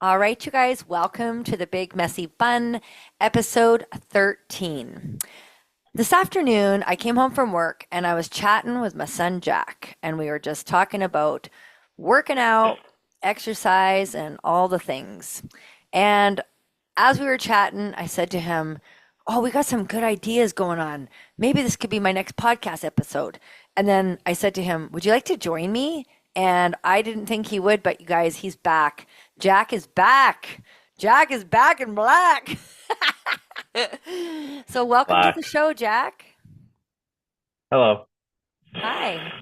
All right, you guys, welcome to the Big Messy Bun, episode 13. This afternoon, I came home from work and I was chatting with my son Jack, and we were just talking about working out, exercise, and all the things. And as we were chatting, I said to him, "Oh, we got some good ideas going on. Maybe this could be my next podcast episode." And then I said to him, "Would you like to join me?" And I didn't think he would, but you guys, he's back. Jack is back. Jack is back in black. So, welcome to Black. the show, Jack. Hello. Hi.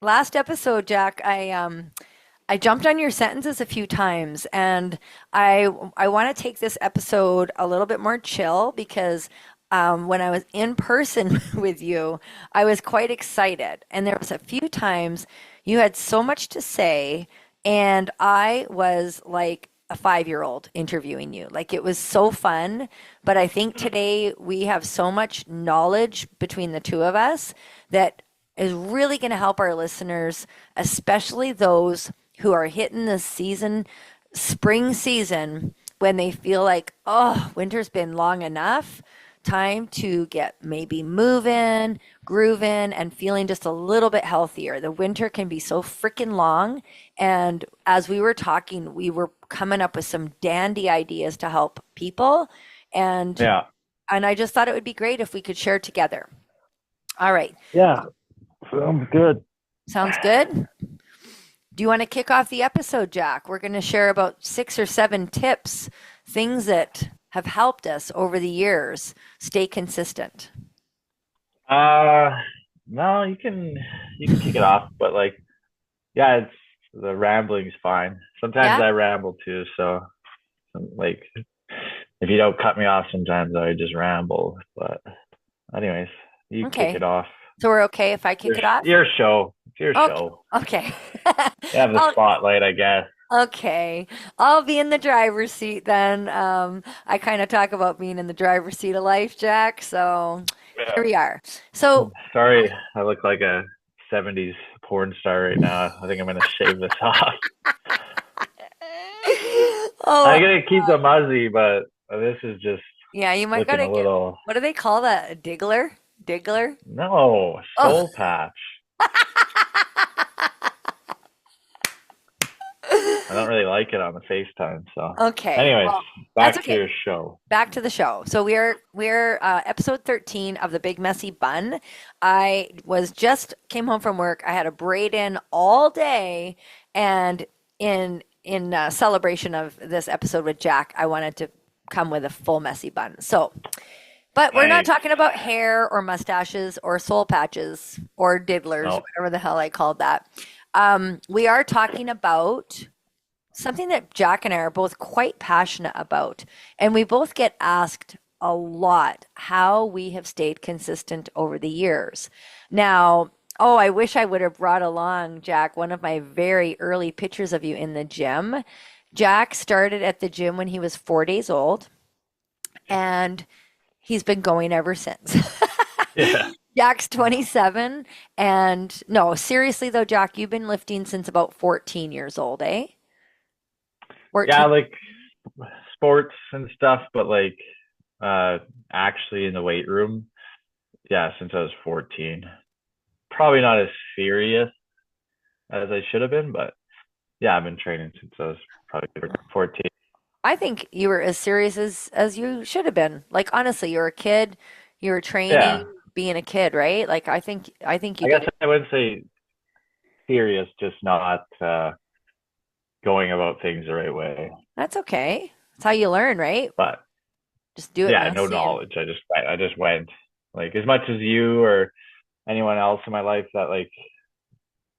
Last episode, Jack, I jumped on your sentences a few times, and I want to take this episode a little bit more chill because when I was in person with you, I was quite excited, and there was a few times you had so much to say, and I was like a 5-year old interviewing you. Like it was so fun, but I think today we have so much knowledge between the two of us that is really going to help our listeners, especially those who are hitting the season, spring season, when they feel like, oh, winter's been long enough. Time to get maybe moving, grooving, and feeling just a little bit healthier. The winter can be so freaking long. And as we were talking, we were coming up with some dandy ideas to help people. And Yeah. and I just thought it would be great if we could share together. All right. Yeah. Sounds good. Sounds good? Do you want to kick off the episode, Jack? We're going to share about 6 or 7 tips, things that have helped us over the years stay consistent. Uh no, you can kick it off, but yeah, it's the rambling's fine. Sometimes Yeah? I ramble too, so like if you don't cut me off sometimes I just ramble. But anyways, you kick Okay. it off. So we're okay if I kick it off? Your show. It's your Okay. show. Okay. You have the I'll, spotlight, I guess. okay. I'll be in the driver's seat then. I kind of talk about being in the driver's seat of life, Jack. So here we Yeah. are. So, Sorry, I look like a 70s porn star right now. I think I'm gonna shave this off. oh, I'm gonna keep the muzzy, but this is just yeah, you might looking gotta a get, little. what do they call that? A diggler? Diggler? No, Oh. soul patch. I don't really like it on the FaceTime. So, Okay. anyways, Well, that's back to okay. your show. Back to the show. So we're episode 13 of the Big Messy Bun. I was just came home from work. I had a braid in all day, and in celebration of this episode with Jack, I wanted to come with a full messy bun. So, but we're not Nice. talking about hair or mustaches or soul patches or diddlers, No. whatever the hell I called that. We are talking about something that Jack and I are both quite passionate about. And we both get asked a lot how we have stayed consistent over the years. Now, oh, I wish I would have brought along, Jack, one of my very early pictures of you in the gym. Jack started at the gym when he was 4 days old, and he's been going ever since. Yeah. Jack's 27. And no, seriously though, Jack, you've been lifting since about 14 years old, eh? Yeah, 14. like sports and stuff, but uh actually in the weight room. Yeah, since I was 14. Probably not as serious as I should have been, but yeah, I've been training since I was probably 14. I think you were as serious as you should have been. Like honestly, you're a kid, you were training, Yeah. being a kid, right? Like I think you I did guess it. I wouldn't say serious, just not going about things the right way. That's okay. That's how you learn, right? But Just do it yeah, no messy and knowledge. I just went. Like as much as you or anyone else in my life that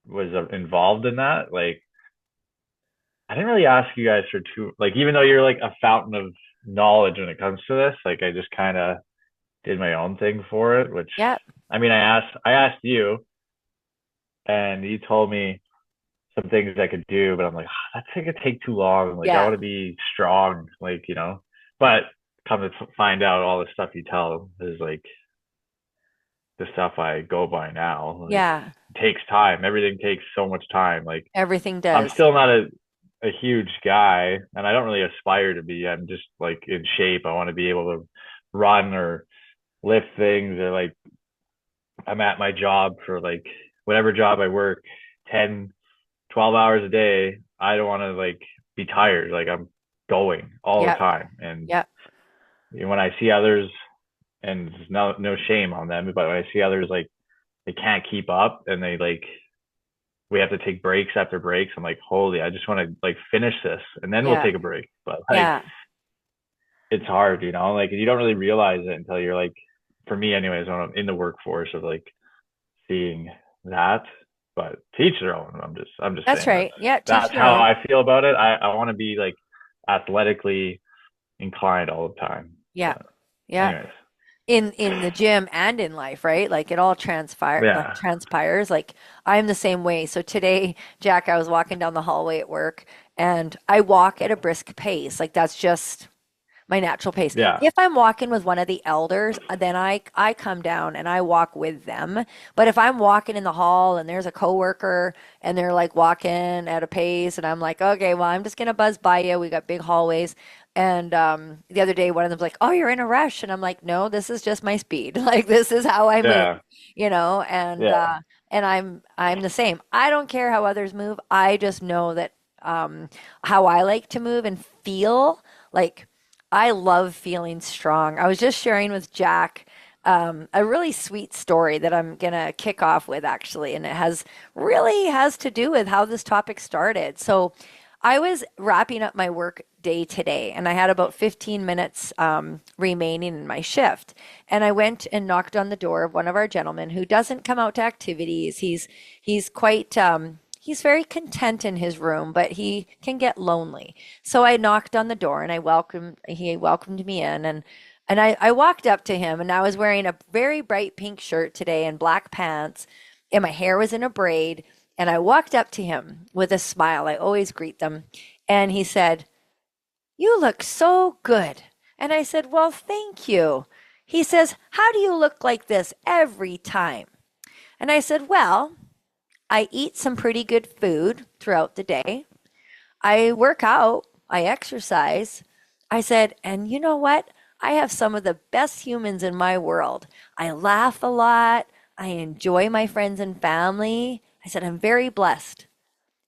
was involved in that, I didn't really ask you guys for too even though you're like a fountain of knowledge when it comes to this, I just kind of did my own thing for it, which yeah, I mean, I asked you and you told me some things I could do, but I'm like, that's gonna take too long. Like I yeah, want to be strong, But come to find out, all the stuff you tell is like the stuff I go by now. Like yeah. it takes time. Everything takes so much time. Like Everything I'm does. still not a a huge guy, and I don't really aspire to be. I'm just like in shape. I want to be able to run or lift things, or like I'm at my job for like whatever job I work 10, 12 hours a day. I don't want to like be tired. Like I'm going all the Yeah. time. And Yeah. when I see others, and there's no shame on them, but when I see others like they can't keep up and they like we have to take breaks after breaks, I'm like, holy, I just want to like finish this and then we'll Yeah. take a break. But like Yeah. it's hard, like you don't really realize it until you're like, for me anyways, when I'm in the workforce of like seeing that. But to each their own. I'm just That's saying right. Yeah. Teach that's their how own. I feel about it. I want to be like athletically inclined all the time. Yeah. But Yeah. anyways, In the gym and in life, right? Like it all yeah, transpires. Like I'm the same way. So today, Jack, I was walking down the hallway at work and I walk at a brisk pace. Like that's just my natural pace. yeah, If I'm walking with one of the elders, then I come down and I walk with them. But if I'm walking in the hall and there's a coworker and they're like walking at a pace and I'm like, okay, well, I'm just gonna buzz by you. We got big hallways. And the other day, one of them's like, "Oh, you're in a rush," and I'm like, "No, this is just my speed. Like this is how I move, yeah, you know." And yeah, I'm the same. I don't care how others move. I just know that how I like to move and feel like. I love feeling strong. I was just sharing with Jack a really sweet story that I'm gonna kick off with actually, and it has to do with how this topic started. So I was wrapping up my work day today, and I had about 15 minutes remaining in my shift. And I went and knocked on the door of one of our gentlemen who doesn't come out to activities. He's quite he's very content in his room, but he can get lonely. So I knocked on the door and he welcomed me in and I walked up to him and I was wearing a very bright pink shirt today and black pants and my hair was in a braid and I walked up to him with a smile. I always greet them. And he said, "You look so good." And I said, "Well, thank you." He says, "How do you look like this every time?" And I said, "Well, I eat some pretty good food throughout the day. I work out, I exercise." I said, "And you know what? I have some of the best humans in my world. I laugh a lot. I enjoy my friends and family." I said, "I'm very blessed."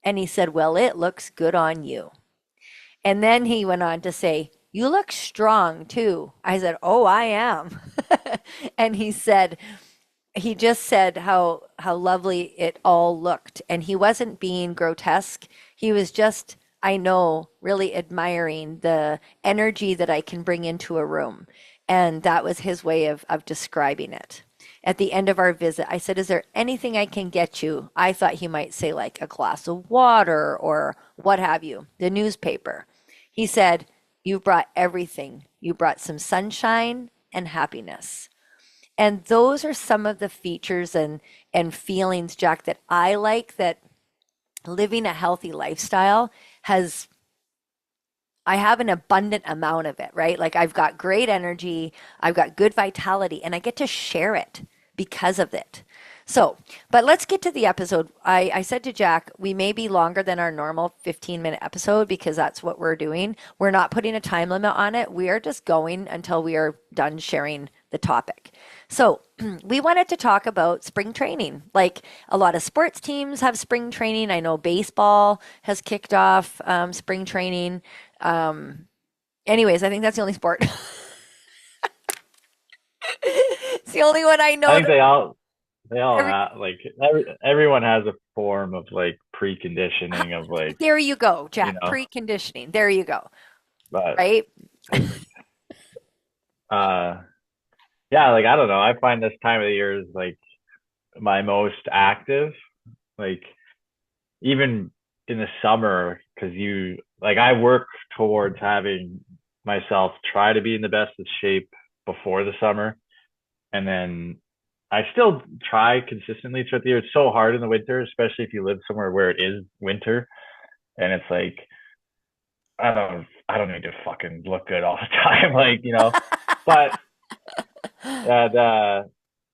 And he said, "Well, it looks good on you." And then he went on to say, "You look strong too." I said, "Oh, I am." And he just said how lovely it all looked and he wasn't being grotesque. He was just, I know, really admiring the energy that I can bring into a room. And that was his way of describing it. At the end of our visit, I said, "Is there anything I can get you?" I thought he might say like a glass of water or what have you, the newspaper. He said, "You've brought everything. You brought some sunshine and happiness." And those are some of the features and feelings, Jack, that I like that living a healthy lifestyle has I have an abundant amount of it, right? Like I've got great energy, I've got good vitality, and I get to share it because of it. So, but let's get to the episode. I said to Jack, we may be longer than our normal 15-minute episode because that's what we're doing. We're not putting a time limit on it. We are just going until we are done sharing the topic. So, we wanted to talk about spring training. Like a lot of sports teams have spring training. I know baseball has kicked off spring training. Um, Anyways, I think that's the only sport. It's the only one I I know think that they all every, have like everyone has a form of like preconditioning of like there you go, you Jack. know, Preconditioning. There you go. but Right? perfect. Uh, yeah, like I don't know. I find this time of the year is like my most active. Like even in the summer, because you like I work towards having myself try to be in the best of shape before the summer, and then I still try consistently throughout the year. It's so hard in the winter, especially if you live somewhere where it is winter, and it's like I don't need to fucking look good all the time, like But at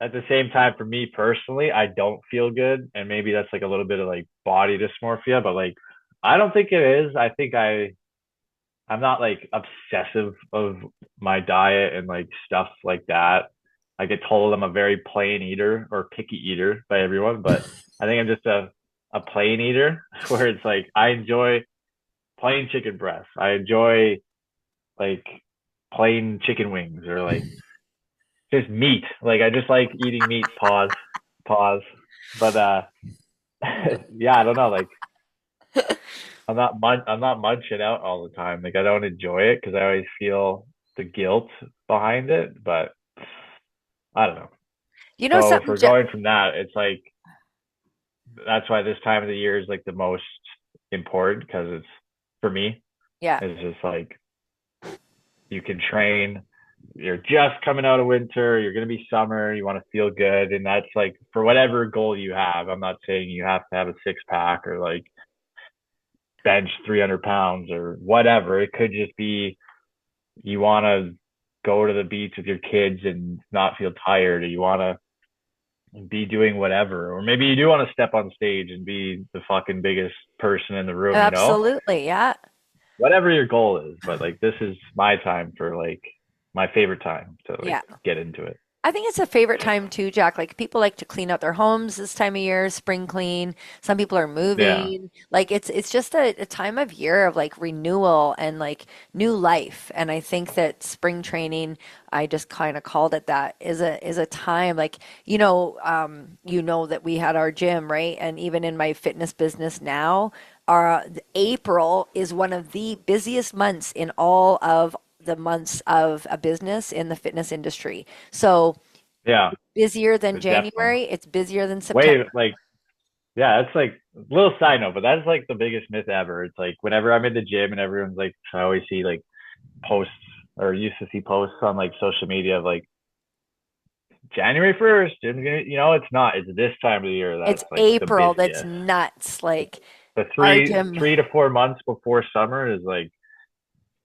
at the same time, for me personally, I don't feel good, and maybe that's like a little bit of like body dysmorphia, but like I don't think it is. I think I'm not like obsessive of my diet and like stuff like that. I get told I'm a very plain eater or picky eater by everyone, but I think I'm just a plain eater where it's like I enjoy plain chicken breasts. I enjoy like plain chicken wings or like just meat. Like I just like eating meat. Pause. Pause. But yeah, I don't know. Like I'm not munching out all the time. Like I don't enjoy it because I always feel the guilt behind it. But I don't know. You know So if something, we're going from that, it's like that's why this time of the year is like the most important because it's for me. yeah, It's just like you can train. You're just coming out of winter. You're gonna be summer. You want to feel good, and that's like for whatever goal you have. I'm not saying you have to have a six pack or like bench 300 pounds or whatever. It could just be you want to go to the beach with your kids and not feel tired, or you want to be doing whatever, or maybe you do want to step on stage and be the fucking biggest person in the room, you know? absolutely. Yeah. Whatever your goal is, but like this is my time for like my favorite time to like Yeah. get into it. I think it's a favorite time too, Jack. Like people like to clean out their homes this time of year, spring clean. Some people are Yeah. moving. Like it's just a time of year of like renewal and like new life. And I think that spring training, I just kind of called it that, is a time like you know that we had our gym, right? And even in my fitness business now, our April is one of the busiest months in all of the months of a business in the fitness industry. So Yeah. busier than Definitely. January, it's busier than Way September. like yeah, it's like a little side note, but that's like the biggest myth ever. It's like whenever I'm in the gym and everyone's like I always see like posts or used to see posts on like social media of like January 1st, and it's not. It's this time of the year It's that's like the April that's busiest. nuts. Like The our three gym, 3 to 4 months before summer is like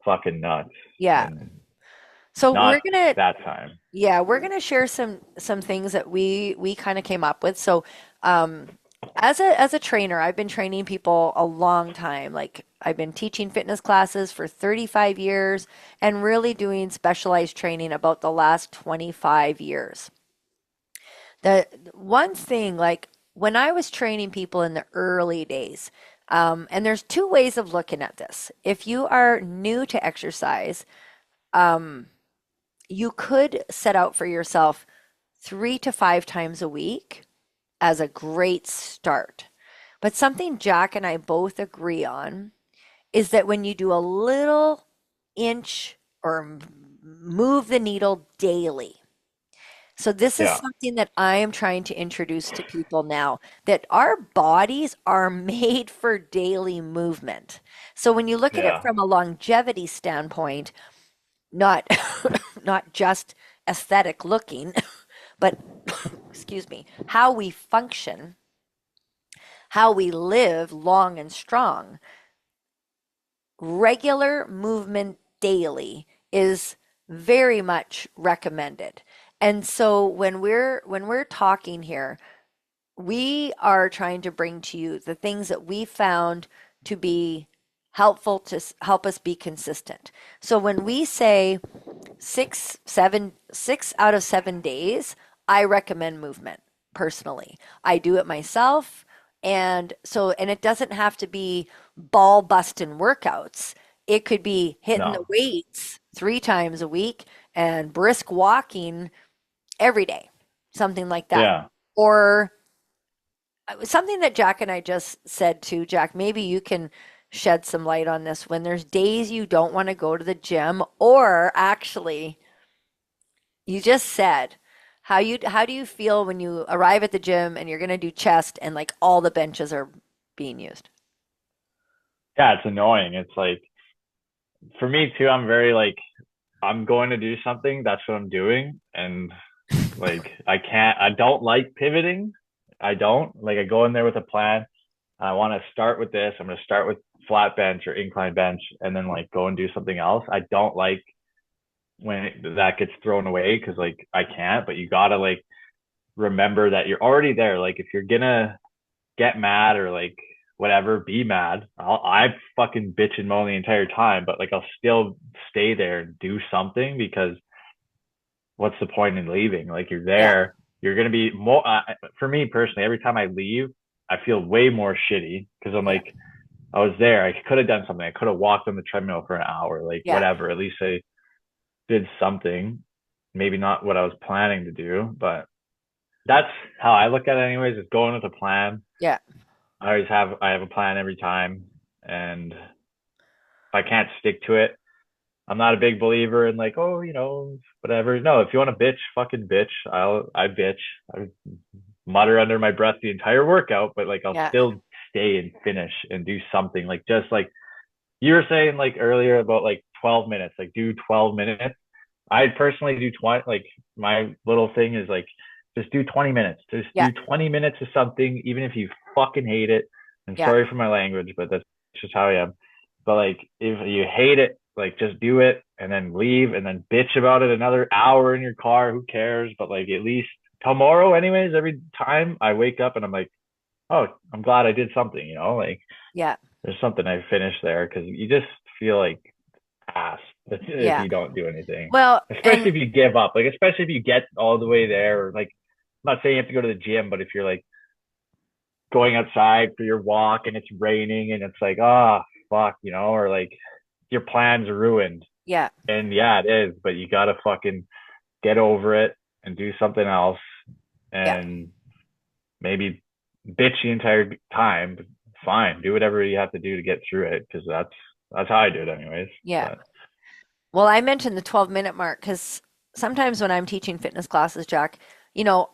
fucking nuts, yeah. and So not that time. we're gonna share some things that we kind of came up with. So um as a trainer, I've been training people a long time. Like I've been teaching fitness classes for 35 years and really doing specialized training about the last 25 years. The one thing, like when I was training people in the early days, and there's two ways of looking at this. If you are new to exercise, you could set out for yourself 3 to 5 times a week as a great start. But something Jack and I both agree on is that when you do a little inch or move the needle daily, so this is Yeah, something that I am trying to introduce to people now that our bodies are made for daily movement. So when you look at it yeah, from a longevity standpoint, not not just aesthetic looking, but excuse me, how we function, how we live long and strong, regular movement daily is very much recommended. And so when we're talking here, we are trying to bring to you the things that we found to be helpful to help us be consistent. So when we say 6 out of 7 days, I recommend movement personally. I do it myself. And it doesn't have to be ball busting workouts. It could be hitting the no, weights 3 times a week and brisk walking every day, something like that. yeah, Or something that Jack and I just said to Jack, maybe you can shed some light on this when there's days you don't want to go to the gym, or actually you just said how do you feel when you arrive at the gym and you're going to do chest and like all the benches are being used? yeah. It's annoying. It's like for me too. I'm very like I'm going to do something. That's what I'm doing, and like I can't. I don't like pivoting. I don't like. I go in there with a plan. I want to start with this. I'm going to start with flat bench or incline bench, and then like go and do something else. I don't like when that gets thrown away because like I can't. But you gotta like remember that you're already there. Like if you're gonna get mad or like whatever, be mad. I fucking bitch and moan the entire time, but like I'll still stay there and do something because what's the point in leaving? Like you're Yeah. there, you're gonna be more. For me personally, every time I leave, I feel way more shitty because I'm Yeah. like, I was there. I could have done something. I could have walked on the treadmill for an hour, like Yeah. whatever. At least I did something. Maybe not what I was planning to do, but that's how I look at it anyways, is going with a plan. Yeah. I have a plan every time. And if I can't stick to it, I'm not a big believer in like, oh, whatever. No, if you want to bitch, fucking bitch. I bitch. I mutter under my breath the entire workout, but like I'll Yeah. still stay and finish and do something. Like just like you were saying like earlier about like 12 minutes, like do 12 minutes. I personally do 20, like my little thing is like just do 20 minutes. Just Yeah. do 20 minutes of something, even if you fucking hate it. I'm Yeah. sorry for my language, but that's just how I am. But like if you hate it, like just do it and then leave and then bitch about it another hour in your car. Who cares? But like at least tomorrow, anyways, every time I wake up and I'm like, oh, I'm glad I did something, like Yeah. there's something I finished there because you just feel like ass if Yeah. you don't do anything, Well, especially and if you give up, like especially if you get all the way there, or like I'm not saying you have to go to the gym, but if you're like going outside for your walk and it's raining and it's like, oh fuck, or like your plans are ruined. yeah. And yeah, it is, but you gotta fucking get over it and do something else Yeah. and maybe bitch the entire time. But fine, do whatever you have to do to get through it because that's how I do it anyways. Yeah. But Well, I mentioned the 12-minute mark because sometimes when I'm teaching fitness classes, Jack, you know,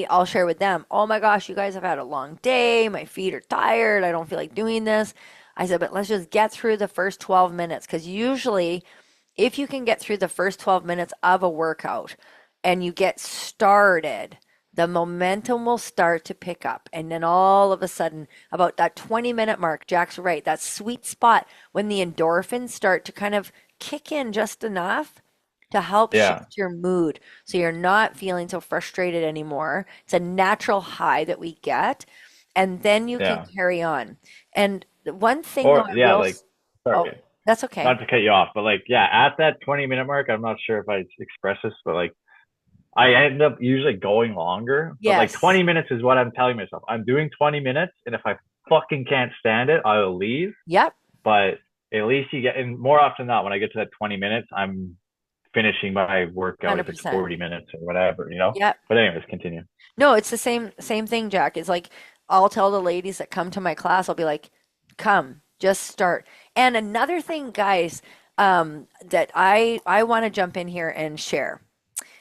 I'll share with them, oh my gosh, you guys have had a long day. My feet are tired. I don't feel like doing this. I said, but let's just get through the first 12 minutes because usually, if you can get through the first 12 minutes of a workout and you get started, the momentum will start to pick up. And then all of a sudden, about that 20-minute mark, Jack's right, that sweet spot when the endorphins start to kind of kick in just enough to help yeah, shift your mood so you're not feeling so frustrated anymore. It's a natural high that we get, and then you can yeah. carry on. And the one thing though, Or yeah, like oh, sorry, that's okay. not to cut you off, but like yeah, at that 20-minute mark, I'm not sure if I express this, but like I end up usually going longer, but like Yes. 20 minutes is what I'm telling myself. I'm doing 20 minutes, and if I fucking can't stand it, I'll leave. Yep. But at least you get, and more often than not, when I get to that 20 minutes, I'm finishing my workout if it's 100%. 40 minutes or whatever. Yep. But anyways, continue. No, it's the same thing, Jack. It's like I'll tell the ladies that come to my class, I'll be like, "Come, just start." And another thing, guys, that I want to jump in here and share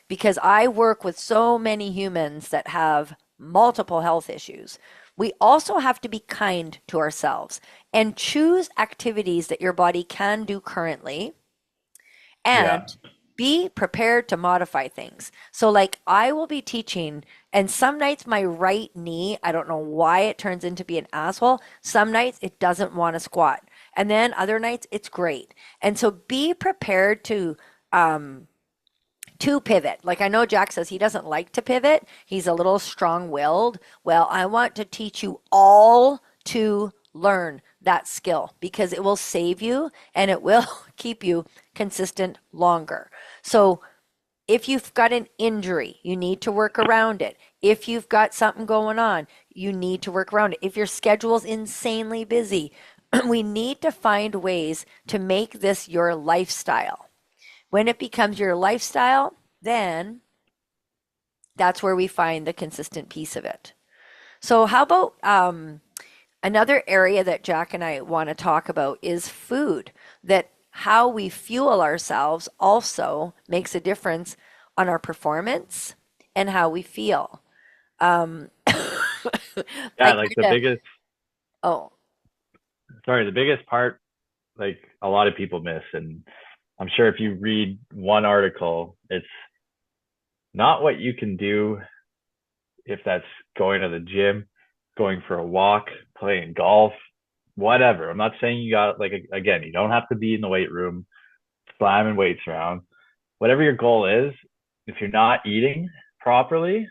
because I work with so many humans that have multiple health issues. We also have to be kind to ourselves and choose activities that your body can do currently Yeah, and be prepared to modify things. So, like, I will be teaching, and some nights my right knee, I don't know why it turns into be an asshole. Some nights it doesn't want to squat. And then other nights it's great. And so be prepared to pivot. Like I know Jack says he doesn't like to pivot. He's a little strong-willed. Well, I want to teach you all to learn that skill because it will save you and it will keep you consistent longer. So, if you've got an injury, you need to work around it. If you've got something going on, you need to work around it. If your schedule's insanely busy, we need to find ways to make this your lifestyle. When it becomes your lifestyle, then that's where we find the consistent piece of it. So, how about another area that Jack and I want to talk about is food, that how we fuel ourselves also makes a difference on our performance and how we feel. Um, I yeah. Like kind of, oh, the biggest part, like a lot of people miss, and I'm sure if you read one article, it's not what you can do if that's going to the gym, going for a walk, playing golf, whatever. I'm not saying you got like again, you don't have to be in the weight room slamming weights around. Whatever your goal is, if you're not eating properly,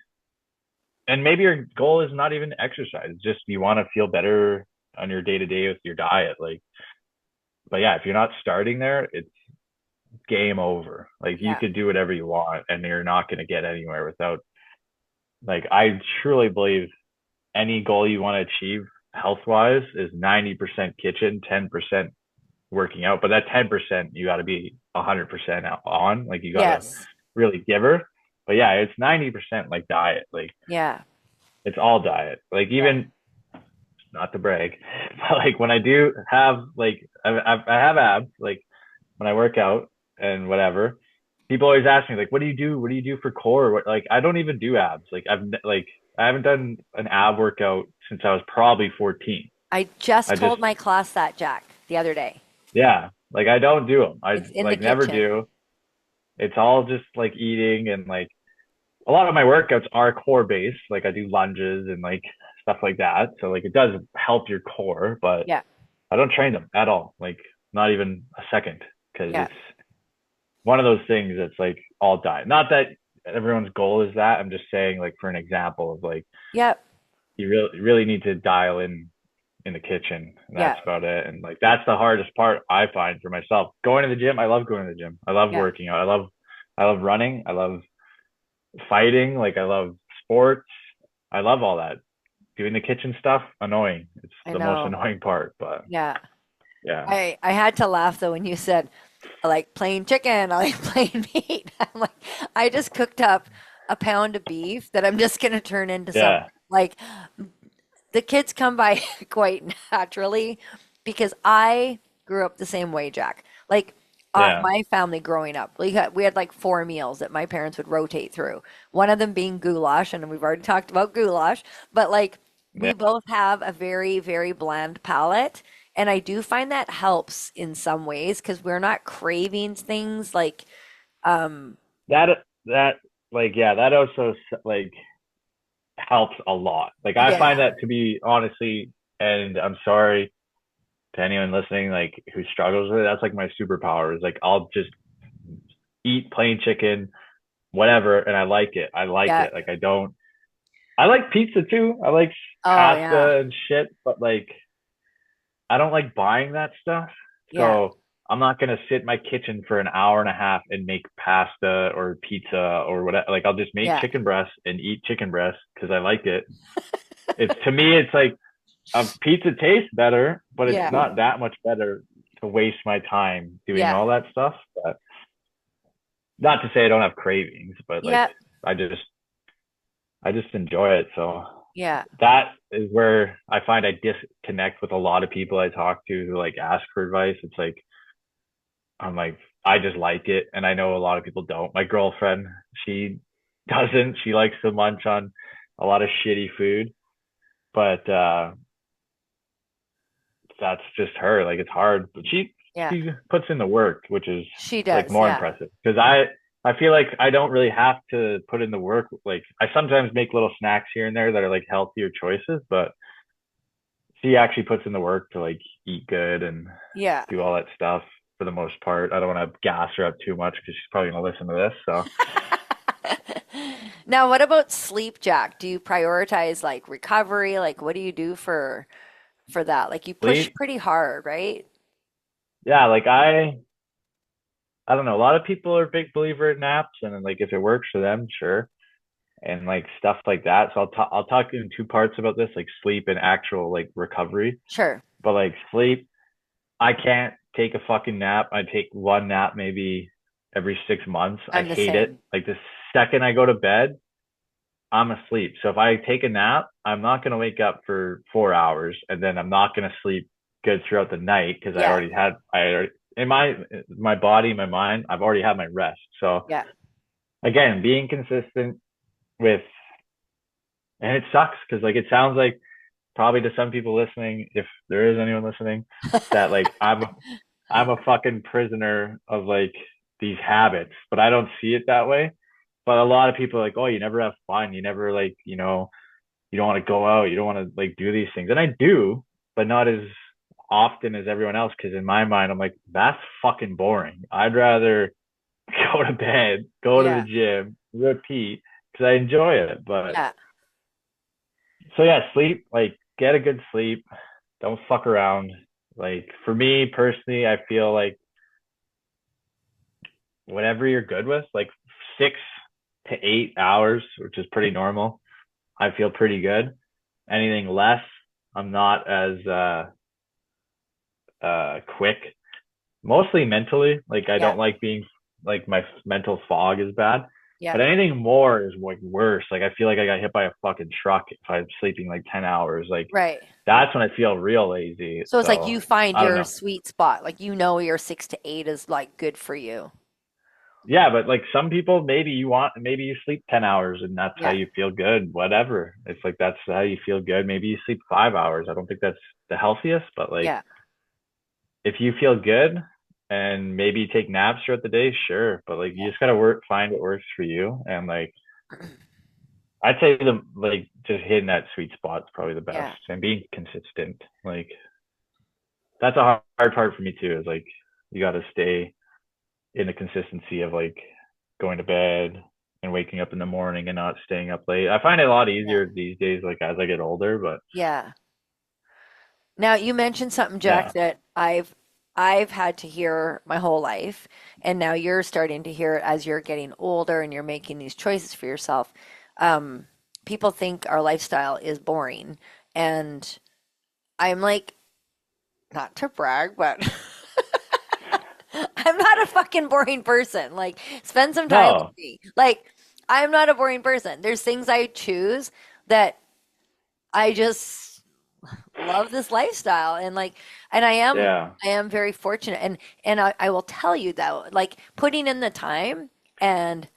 and maybe your goal is not even exercise, just you want to feel better on your day to day with your diet. Like, but yeah, if you're not starting there, it's game over. Like you Yeah. could do whatever you want and you're not going to get anywhere without, like, I truly believe any goal you want to achieve health wise is 90% kitchen, 10% working out. But that 10% you got to be 100% on. Like you got to Yes. really give her. But yeah, it's 90% like diet. Like Yeah. it's all diet. Like Yeah. even not to brag, but like when I do have like I have abs, like when I work out and whatever, people always ask me like, "What do you do? What do you do for core?" What, like I don't even do abs. Like I haven't done an ab workout since I was probably 14. I just I just told my class that, Jack, the other day. yeah, like I don't do them. I It's in the like never kitchen. do. It's all just like eating and like a lot of my workouts are core based. Like I do lunges and like stuff like that. So like it does help your core, but Yeah. I don't train them at all. Like not even a second because Yeah. it's one of those things that's like all diet. Not that everyone's goal is that. I'm just saying like for an example of like Yep. you really need to dial in the kitchen. And that's Yeah. about it. And like that's the hardest part I find for myself. Going to the gym, I love going to the gym. I love Yeah. working out. I love running. I love fighting. Like I love sports. I love all that. Doing the kitchen stuff, annoying. It's I the most know. annoying part. But Yeah. yeah. I had to laugh though when you said I like plain chicken, I like plain meat. I'm like, I just cooked up a pound of beef that I'm just gonna turn into some Yeah. like the kids come by quite naturally because I grew up the same way, Jack. Like Yeah. my family growing up, we had like four meals that my parents would rotate through. One of them being goulash, and we've already talked about goulash, but like we Yeah. both have a very, very bland palate. And I do find that helps in some ways because we're not craving things like, um, That that like yeah, that also like helps a lot. Like I find yeah, that to be honestly, and I'm sorry to anyone listening, like who struggles with it, that's like my superpower is like I'll just eat plain chicken, whatever, and I like it. I like yeah. it. Like I like pizza too. I like Oh, yeah, pasta and shit, but like I don't like buying that stuff. yeah, So I'm not gonna sit in my kitchen for an hour and a half and make pasta or pizza or whatever. Like I'll just make yeah, chicken breast and eat chicken breast because I like it. It's to me, it's like pizza tastes better, but it's yeah, not that much better to waste my time doing yeah, all that stuff. But not to say I don't have cravings, but like yeah, I just I just enjoy it. So yeah, that is where I find I disconnect with a lot of people I talk to who like ask for advice. It's like I'm like I just like it, and I know a lot of people don't. My girlfriend, she doesn't. She likes to munch on a lot of shitty food, but that's just her. Like it's hard, but yeah. she puts in the work, which is She like does, more yeah. impressive. Because I feel like I don't really have to put in the work. Like I sometimes make little snacks here and there that are like healthier choices, but she actually puts in the work to like eat good and Yeah. do all that stuff for the most part. I don't want to gas her up too much because she's probably gonna listen to this. So Now, what about sleep, Jack? Do you prioritize like recovery? Like, what do you do for that? Like, you push sleep, pretty hard, right? yeah, like I don't know. A lot of people are a big believer in naps, and like if it works for them, sure. And like stuff like that. So I'll talk in two parts about this, like sleep and actual like recovery. Sure. But like sleep, I can't take a fucking nap. I take one nap maybe every 6 months. I I'm the hate it. same. Like the second I go to bed, I'm asleep. So if I take a nap, I'm not gonna wake up for 4 hours, and then I'm not gonna sleep good throughout the night because Yeah. I already in my body, my mind, I've already had my rest. So Yeah. again, being consistent with, and it sucks because like it sounds like probably to some people listening, if there is anyone listening, that like I'm a fucking prisoner of like these habits, but I don't see it that way. But a lot of people are like, oh, you never have fun. You never like, you don't want to go out. You don't want to like do these things. And I do, but not as often as everyone else. Cause in my mind, I'm like, that's fucking boring. I'd rather go to bed, go to the Yeah. gym, repeat, because I enjoy it. But Yeah. so yeah, sleep, like get a good sleep. Don't fuck around. Like for me personally, I feel like whatever you're good with, like 6 to 8 hours, which is pretty normal. I feel pretty good. Anything less, I'm not as quick. Mostly mentally. Like I Yeah. don't like being like my mental fog is bad. Yeah. But anything more is like worse. Like I feel like I got hit by a fucking truck if I'm sleeping like 10 hours. Like Right. that's when I feel real lazy. So it's like So you find I don't your know. sweet spot. Like you know your 6 to 8 is like good for you. Yeah, but like some people, maybe you sleep 10 hours and that's how Yeah. you feel good, whatever. It's like that's how you feel good. Maybe you sleep 5 hours. I don't think that's the healthiest, but like Yeah. if you feel good and maybe you take naps throughout the day, sure. But like you Yeah. just gotta find what works for you. And like I'd say the like just hitting that sweet spot is probably the best Yeah. and being consistent. Like that's a hard part for me too, is like you gotta stay in the consistency of like going to bed and waking up in the morning and not staying up late. I find it a lot Yeah. easier these days, like as I get older, but Yeah. Now you mentioned something, Jack, yeah. that I've had to hear my whole life, and now you're starting to hear it as you're getting older and you're making these choices for yourself. Um, People think our lifestyle is boring, and I'm like, not to brag, but I'm not a fucking boring person. Like, spend some time with No, me. Like, I'm not a boring person. There's things I choose that I just love this lifestyle, and like, and yeah. I am very fortunate, and I will tell you that like putting in the time and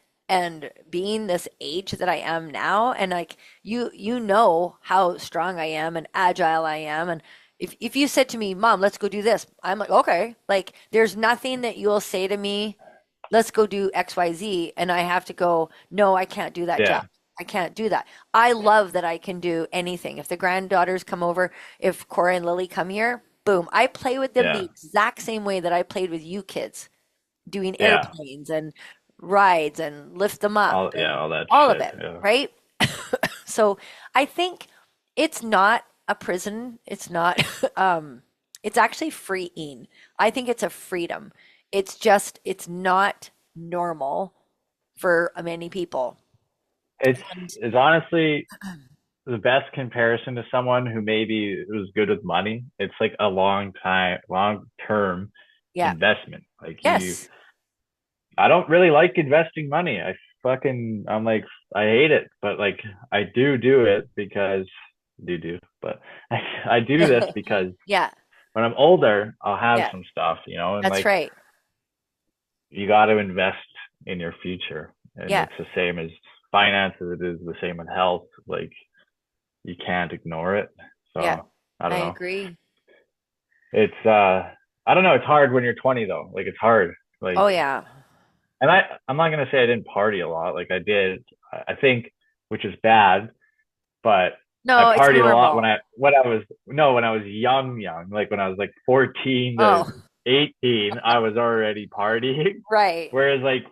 being this age that I am now, and like you know how strong I am and agile I am, and if you said to me, Mom, let's go do this, I'm like, okay. Like there's nothing that you'll say to me, let's go do XYZ. And I have to go, no, I can't do that, Yeah. Jack. I can't do that. I love that I can do anything. If the granddaughters come over, if Cora and Lily come here, boom, I play with them the Yeah. exact same way that I played with you kids, doing Yeah. airplanes and rides and lift them up and All that all of shit. it, Yeah. right? So I think it's not a prison. It's not, it's actually freeing. I think it's a freedom. It's just, it's not normal for many people. It's And it's honestly the best comparison to someone who maybe was good with money. It's like a long term yeah, investment. Like you yes. I don't really like investing money. I'm like I hate it, but like I do it because but I do this because Yeah, when I'm older, I'll have yeah, some stuff, and that's like right. you got to invest in your future. And Yeah, it's the same as finances, it is the same with health. Like you can't ignore it. yeah, So I I don't know. agree. It's I don't know, it's hard when you're 20 though. Like it's hard. Like Oh, yeah. and I'm not gonna say I didn't party a lot. Like I did. I think, which is bad, but I No, it's partied a lot normal. when I was young, like when I was like 14 to Oh, 18, I was already partying. right. Whereas like,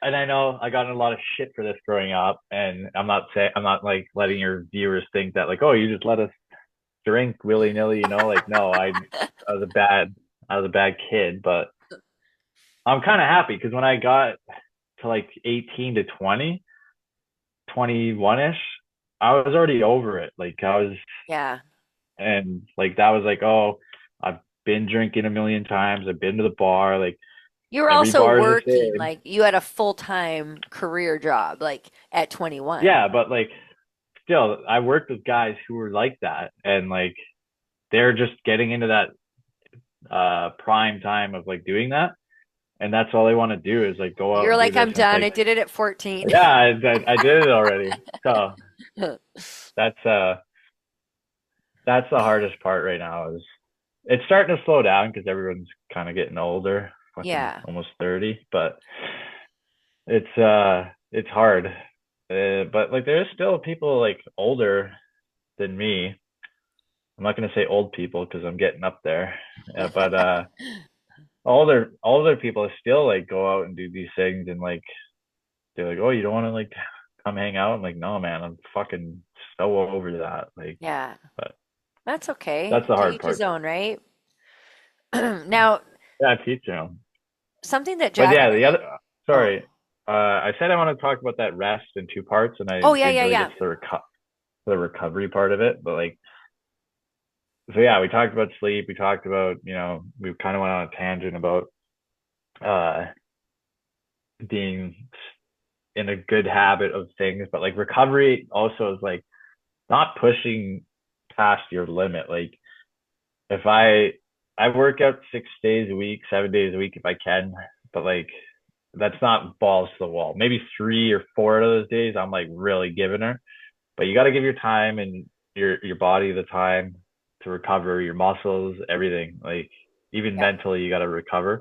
and I know I got in a lot of shit for this growing up, and I'm not like letting your viewers think that like, oh, you just let us drink willy nilly, like no, I was a bad kid, but I'm kind of happy because when I got to like 18 to 20, 21ish, I was already over it. Like I was, Yeah. and like that was like, oh, I've been drinking a million times. I've been to the bar. Like You were every also bar is the working, same. like you had a full-time career job, like at 21. Yeah, but like still, I worked with guys who were like that, and like they're just getting into that prime time of like doing that, and that's all they want to do is like go out You're and do like, this, I'm and it's done. like, I did it at 14. yeah, I did it already. So that's uh that's the hardest part right now is it's starting to slow down because everyone's kind of getting older, fucking Yeah. almost 30, but it's hard. But like there's still people like older than me. I'm not gonna say old people because I'm getting up there. But older people still like go out and do these things and like they're like, oh, you don't want to like come hang out? I'm like, no, man, I'm fucking so over that. Like, Yeah. but That's okay. That's the To hard each his part. own, right? Now, Yeah, teach them. something that But Jack yeah, and the I, other, oh, sorry, I said I want to talk about that rest in two parts, and I oh yeah, didn't yeah, really yeah, get to the recovery part of it. But like, so yeah, we talked about sleep. We talked about, we kind of went on a tangent about uh being in a good habit of things, but like recovery also is like not pushing past your limit. Like if I work out 6 days a week, 7 days a week if I can, but like that's not balls to the wall. Maybe 3 or 4 of those days I'm like really giving her, but you got to give your time and your body the time to recover, your muscles, everything. Like even yeah, mentally, you got to recover.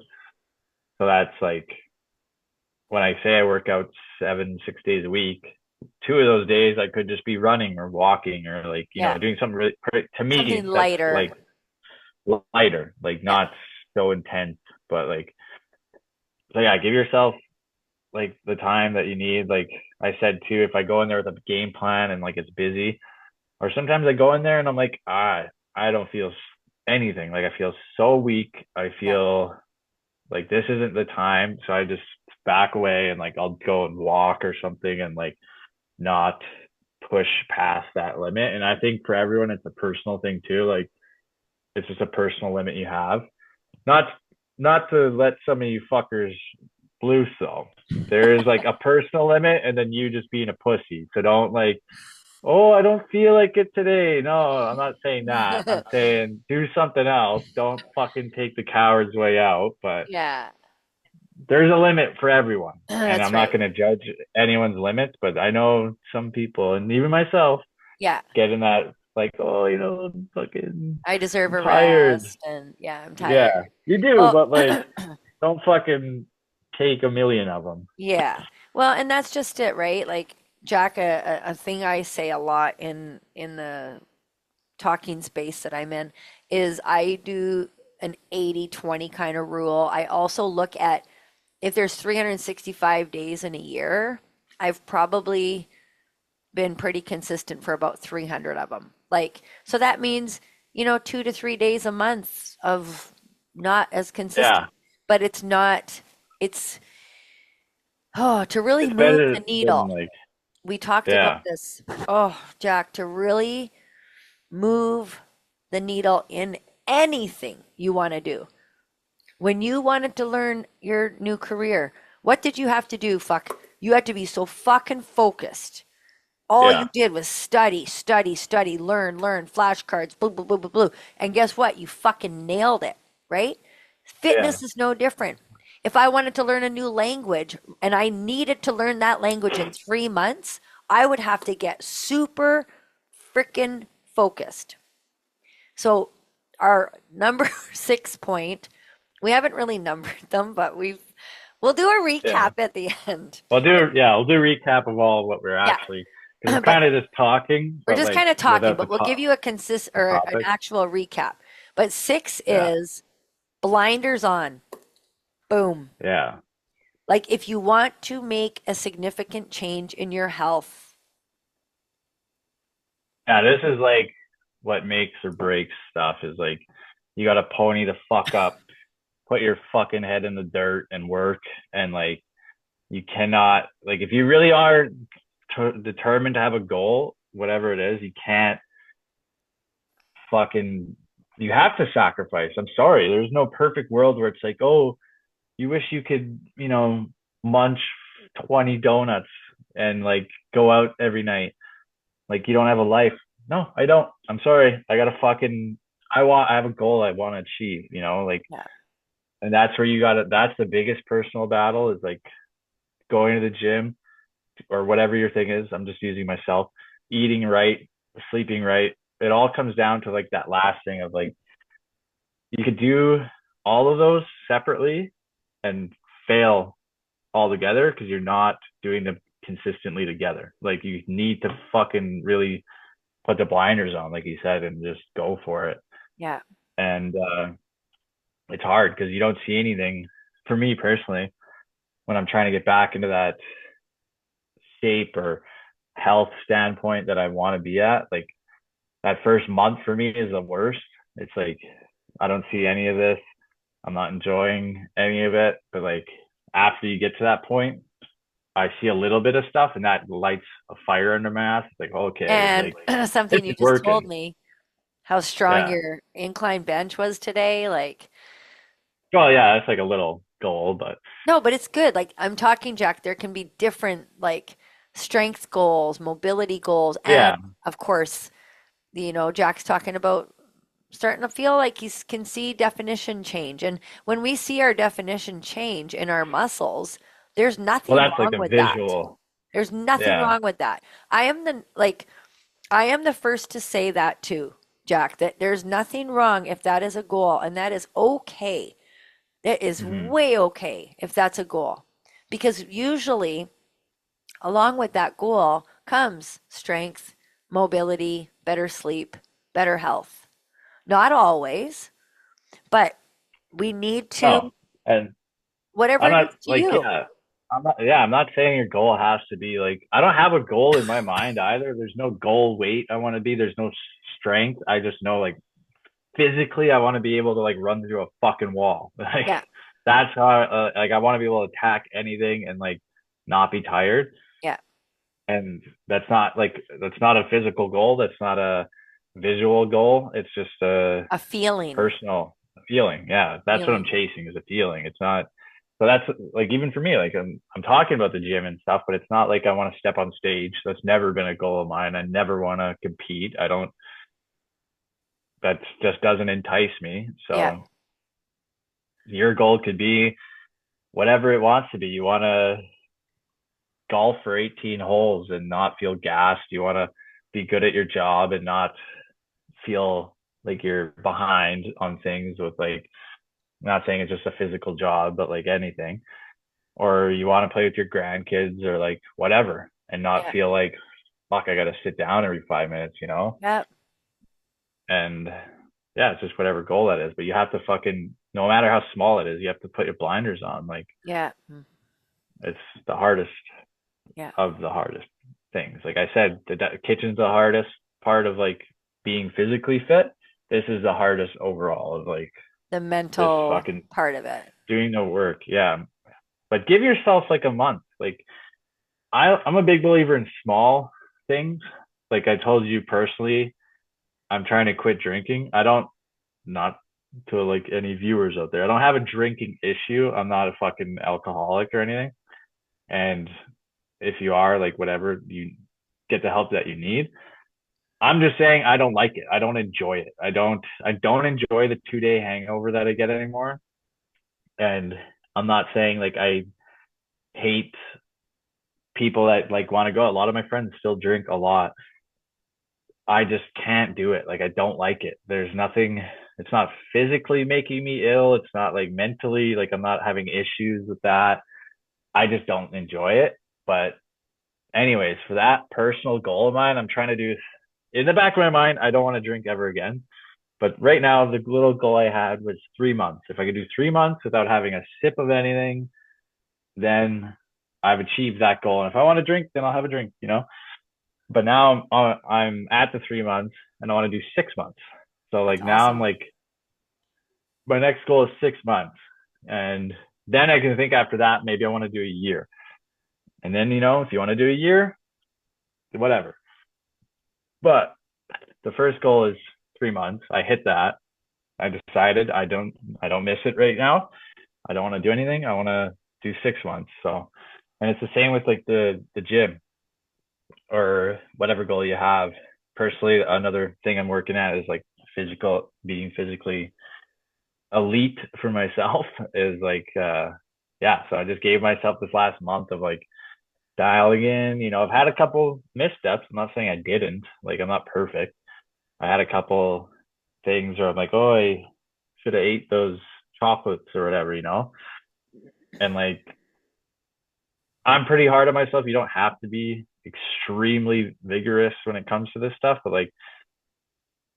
So that's like when I say I work out 6 days a week, 2 of those days I could just be running or walking or like, yeah. doing something really, to Something me, that's lighter. like lighter, like Yeah, not so intense, but like, so yeah, give yourself like the time that you need. Like I said too, if I go in there with a game plan and like it's busy, or sometimes I go in there and I'm like, I don't feel anything. Like I feel so weak. I yeah, feel like this isn't the time. So I just back away and like I'll go and walk or something and like not push past that limit. And I think for everyone, it's a personal thing too. Like it's just a personal limit you have. Not not to let some of you fuckers loose though. There is like a personal limit and then you just being a pussy. So don't like, oh, I don't feel like it today. No, I'm not saying that. I'm saying do something else. Don't fucking take the coward's way out. But yeah. there's a limit for everyone. And That's I'm not right. going to judge anyone's limits, but I know some people, and even myself, Yeah, get in that, like, oh, I'm fucking I deserve I'm a tired. rest, and yeah, I'm Yeah, tired. you do, Well, but like, don't fucking take a million of them. yeah. Well, and that's just it, right? Like Jack, a thing I say a lot in the talking space that I'm in is I do an 80-20 kind of rule. I also look at if there's 365 days in a year, I've probably been pretty consistent for about 300 of them. Like, so that means, 2 to 3 days a month of not as consistent, Yeah, but it's not, it's, oh, to really it's move better the than needle. like, We talked about yeah, this. Oh, Jack, to really move the needle in anything you want to do. When you wanted to learn your new career, what did you have to do? Fuck. You had to be so fucking focused. All you yeah, did was study, study, study, learn, learn, flashcards, blue, blue, blue, blue, blue. And guess what? You fucking nailed it, right? yeah, Fitness is no different. If I wanted to learn a new language and I needed to learn that language in 3 months, I would have to get super freaking focused. So, our number 6 point, we haven't really numbered them, but we'll do a yeah. recap at the end. I'll do a recap of all what we're Yeah, actually, because we're but kind of just talking, we're but just like kind of talking, without but we'll give you a the an topic. actual recap. But six Yeah, is blinders on. Boom. yeah, Like if you want to make a significant change in your health, yeah. This is like what makes or breaks stuff is like you got to pony the fuck up, put your fucking head in the dirt and work, and like you cannot like if you really are determined to have a goal, whatever it is, you can't fucking you have to sacrifice. I'm sorry, there's no perfect world where it's like, oh, you wish you could, munch 20 donuts and like go out every night. Like you don't have a life. No, I don't. I'm sorry. I gotta fucking I have a goal I want to achieve, like yeah, and that's where you gotta that's the biggest personal battle is like going to the gym or whatever your thing is. I'm just using myself, eating right, sleeping right. It all comes down to like that last thing of like you could do all of those separately and fail altogether because you're not doing them consistently together. Like you need to fucking really put the blinders on, like you said, and just go for it. yeah, And it's hard because you don't see anything. For me personally, when I'm trying to get back into that shape or health standpoint that I want to be at, like that first month for me is the worst. It's like I don't see any of this. I'm not enjoying any of it. But like after you get to that point, I see a little bit of stuff and that lights a fire under my ass. It's like, okay, And like this something you is just told working. me, how strong Yeah. your incline bench was today. Like, Well, yeah, it's like a little goal, but no, but it's good. Like, I'm talking, Jack, there can be different, like, strength goals, mobility goals, and yeah. of course, Jack's talking about starting to feel like he can see definition change. And when we see our definition change in our muscles, there's Well, nothing that's like wrong a with that. visual. There's nothing Yeah. wrong with that. I am the like I am the first to say that too, Jack, that there's nothing wrong if that is a goal and that is okay. It is Hmm. way okay if that's a goal. Because usually along with that goal comes strength, mobility, better sleep, better health. Not always, but we need Oh, to, and whatever I'm it not is to like, you. yeah, I'm not saying your goal has to be like, I don't have a goal in my mind either. There's no goal weight I want to be. There's no strength. I just know like physically, I want to be able to like run through a fucking wall. Like Yeah, that's how, like, I want to be able to attack anything and like not be tired. yeah. And that's not a physical goal. That's not a visual goal. It's just a A feeling, personal feeling. Yeah, that's what I'm feeling. chasing is a feeling. It's not. So that's like even for me, like I'm talking about the gym and stuff, but it's not like I want to step on stage. That's never been a goal of mine. I never want to compete. I don't. That just doesn't entice me. Yeah, So your goal could be whatever it wants to be. You want to golf for 18 holes and not feel gassed. You want to be good at your job and not feel like you're behind on things with like, I'm not saying it's just a physical job, but like anything. Or you want to play with your grandkids or like whatever and not yeah, feel like, fuck, I got to sit down every 5 minutes, you know? yeah, And yeah, it's just whatever goal that is. But you have to fucking, no matter how small it is, you have to put your blinders on. Like yeah, it's the hardest yeah. of the hardest things. Like I said, the kitchen's the hardest part of like being physically fit. This is the hardest overall of like The just mental fucking part of it. doing the work. Yeah. But give yourself like a month. Like I'm a big believer in small things. Like I told you personally, I'm trying to quit drinking. I don't, not to like any viewers out there, I don't have a drinking issue. I'm not a fucking alcoholic or anything. And if you are, like whatever, you get the help that you need. I'm just saying I don't like it. I don't enjoy it. I don't enjoy the 2 day hangover that I get anymore. And I'm not saying like I hate people that like want to go. A lot of my friends still drink a lot. I just can't do it. Like I don't like it. There's nothing, it's not physically making me ill. It's not like mentally, like I'm not having issues with that. I just don't enjoy it. But anyways, for that personal goal of mine, I'm trying to do in the back of my mind, I don't want to drink ever again. But right now, the little goal I had was 3 months. If I could do 3 months without having a sip of anything, then I've achieved that goal. And if I want to drink, then I'll have a drink, you know? But now I'm at the 3 months and I want to do 6 months. So That's like now I'm awesome. like, my next goal is 6 months. And then I can think after that, maybe I want to do a year. And then, if you want to do a year, whatever. But the first goal is 3 months. I hit that. I decided I don't miss it right now. I don't want to do anything. I want to do 6 months. So, and it's the same with like the gym or whatever goal you have. Personally, another thing I'm working at is like being physically elite for myself is like, yeah. So I just gave myself this last month of like dialing in. I've had a couple missteps. I'm not saying I didn't. Like I'm not perfect. I had a couple things where I'm like, oh, I should have ate those chocolates or whatever. And like, I'm pretty hard on myself. You don't have to be extremely vigorous when it comes to this stuff, but like,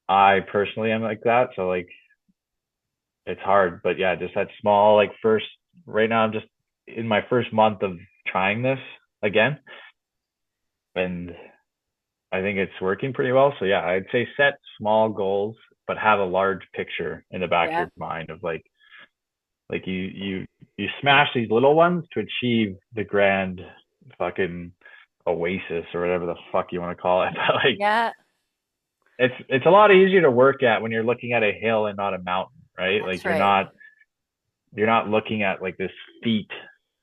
I personally am like that. So like, it's hard. But yeah, just that small, like, first, right now, I'm just in my first month of trying this again. And I think it's working pretty well. So yeah, I'd say set small goals, but have a large picture in the back of Yeah. your mind of like you smash these little ones to achieve the grand fucking oasis or whatever the fuck you want to call it. But like Yeah, it's a lot easier to work at when you're looking at a hill and not a mountain, right? that's Like right. you're not looking at like this feat.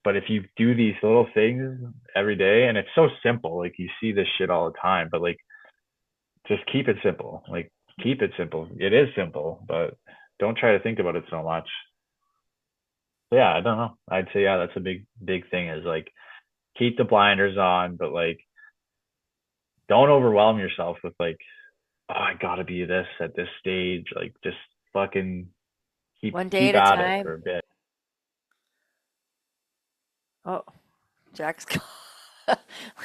But if you do these little things every day, and it's so simple, like you see this shit all the time, but like just keep it simple. Like keep it simple. It is simple, but don't try to think about it so much. So yeah, I don't know. I'd say yeah, that's a big thing is like keep the blinders on, but like don't overwhelm yourself with like, oh, I gotta be this at this stage. Like just fucking One day keep at a at it for time. a bit. Oh, Jack's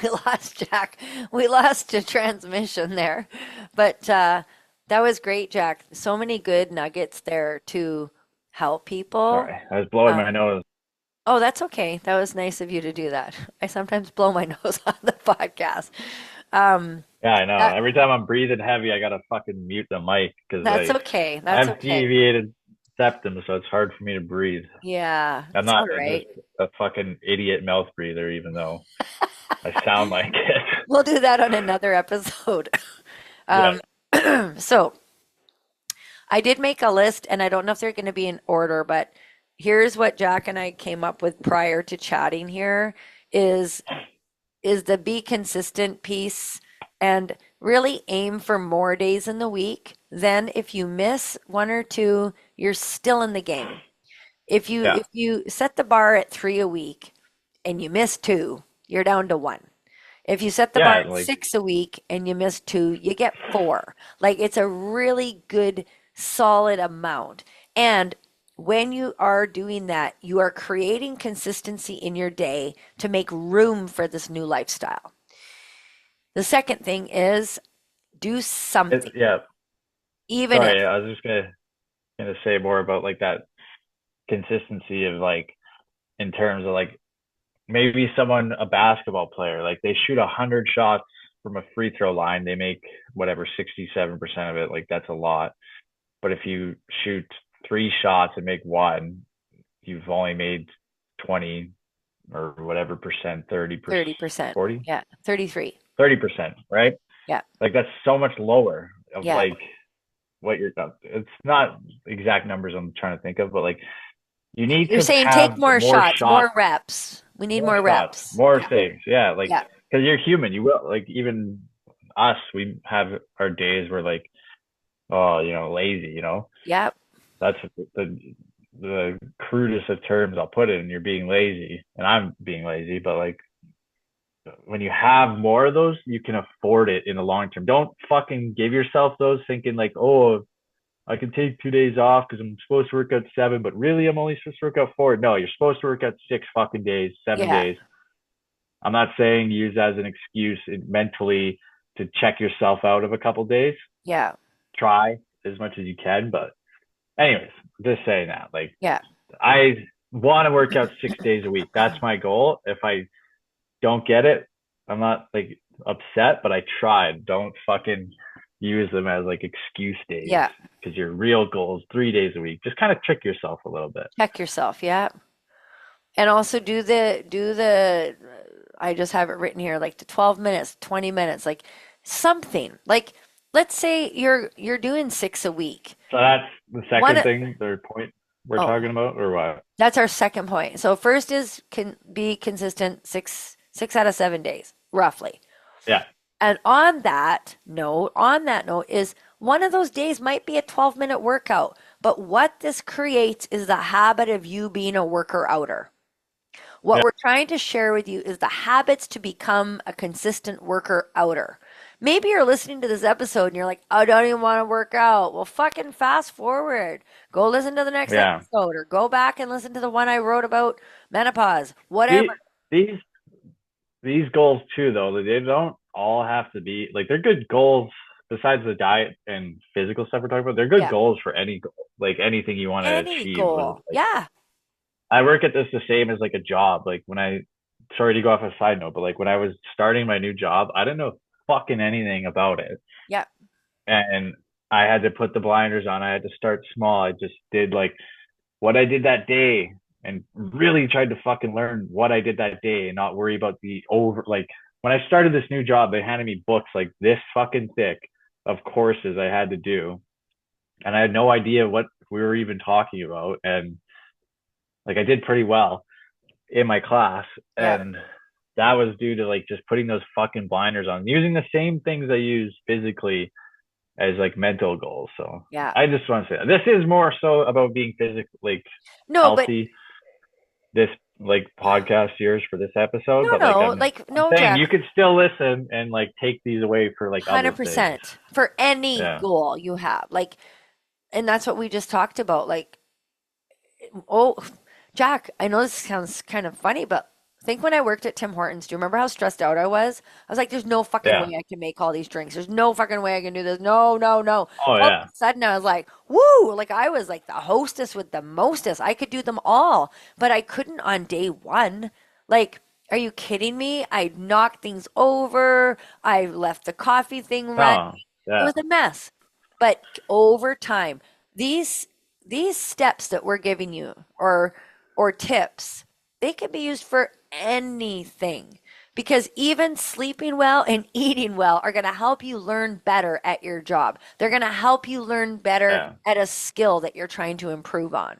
we lost Jack. We lost a transmission there. But that was great, Jack. So many good nuggets there to help people. Sorry, I was blowing my Um, nose. oh, that's okay. That was nice of you to do that. I sometimes blow my nose on the podcast. Um, Yeah, I know. that, Every time I'm breathing heavy, I gotta fucking mute the mic because that's like okay. I That's have okay. deviated septum, so it's hard for me to breathe. Yeah, I'm it's not all right. just a fucking idiot mouth breather, even though I sound like it. We'll do that on another episode. Yeah. Um, so I did make a list, and I don't know if they're going to be in order, but here's what Jack and I came up with prior to chatting here is is the be consistent piece and really aim for more days in the week. Then if you miss one or two, you're still in the game. Yeah. If you set the bar at 3 a week and you miss two, you're down to one. If you set the bar Yeah. at Like 6 a week and you miss two, you get four. Like it's a really good, solid amount. And when you are doing that, you are creating consistency in your day to make room for this new lifestyle. The second thing is do something, yeah. even if, Sorry, I was just gonna say more about like that consistency of like in terms of like maybe someone a basketball player like they shoot 100 shots from a free throw line, they make whatever 67% of it. Like that's a lot. But if you shoot 3 shots and make one, you've only made 20 or whatever percent, 30%, 30%. 40, Yeah, 33. 30%, right? Yeah, Like that's so much lower of yeah. like what you're, it's not exact numbers I'm trying to think of, but like you need You're to saying take have more more shots, shots, more reps. We need more more shots, reps. more Yeah, things. Yeah. Like, yeah, cause you're human. You will like, even us, we have our days where like, oh, lazy, yeah, that's the crudest of terms I'll put it. And you're being lazy and I'm being lazy, but like when you have more of those, you can afford it in the long term. Don't fucking give yourself those thinking like, oh, I can take 2 days off because I'm supposed to work out 7, but really I'm only supposed to work out 4. No, you're supposed to work out 6 fucking days, seven yeah, days. I'm not saying use as an excuse mentally to check yourself out of a couple of days. yeah, Try as much as you can, but anyways, just saying that. Like yeah. I want to work out 6 days a week. That's my goal. If I don't get it, I'm not like upset, but I tried. Don't fucking use them as like excuse days Yeah, because your real goal is 3 days a week. Just kind of trick yourself a little bit. check yourself. Yeah. And also do the I just have it written here like the 12 minutes, 20 minutes, like something. Like let's say you're doing 6 a week. So that's the One second thing, the point we're oh, talking about, or what? that's our second point. So first is can be consistent 6 out of 7 days, roughly. Yeah, And on that note is one of those days might be a 12-minute workout, but what this creates is the habit of you being a worker outer. What yeah, we're trying to share with you is the habits to become a consistent worker outer. Maybe you're listening to this episode and you're like, I don't even want to work out. Well, fucking fast forward. Go listen to the next yeah. episode or go back and listen to the one I wrote about menopause, The, whatever. these these goals too, though, they don't all have to be like they're good goals. Besides the diet and physical stuff we're talking about, they're good Yeah. goals for any goal, like anything you want to Any achieve. goal. Like Yeah. I work at this the same as like a job. Like when I, sorry to go off a side note, but like when I was starting my new job, I didn't know fucking anything about it. Yeah. And I had to put the blinders on. I had to start small. I just did like what I did that day and really tried to fucking learn what I did that day and not worry about the over like when I started this new job, they handed me books like this fucking thick of courses I had to do. And I had no idea what we were even talking about. And like I did pretty well in my class. Yeah. And that was due to like just putting those fucking blinders on, using the same things I use physically as like mental goals. So Yeah. I just want to say that. This is more so about being physically like No, but healthy. This like podcast yours for this episode, but like no, like I'm no, saying Jack, you could still listen and like take these away for like other things. 100% for any Yeah. goal you have. Like, and that's what we just talked about. Like, oh, Jack, I know this sounds kind of funny, but think when I worked at Tim Hortons, do you remember how stressed out I was? I was like, there's no fucking way Yeah. I can make all these drinks. There's no fucking way I can do this. No, no, no. Oh All of yeah. a sudden, I was like, woo, like I was like the hostess with the mostest. I could do them all, but I couldn't on day one. Like, are you kidding me? I knocked things over. I left the coffee thing running. No. It Yeah. was a mess. But over time, these these steps that we're giving you or tips, they can be used for anything because even sleeping well and eating well are going to help you learn better at your job. They're going to help you learn better Yeah. at a skill that you're trying to improve on.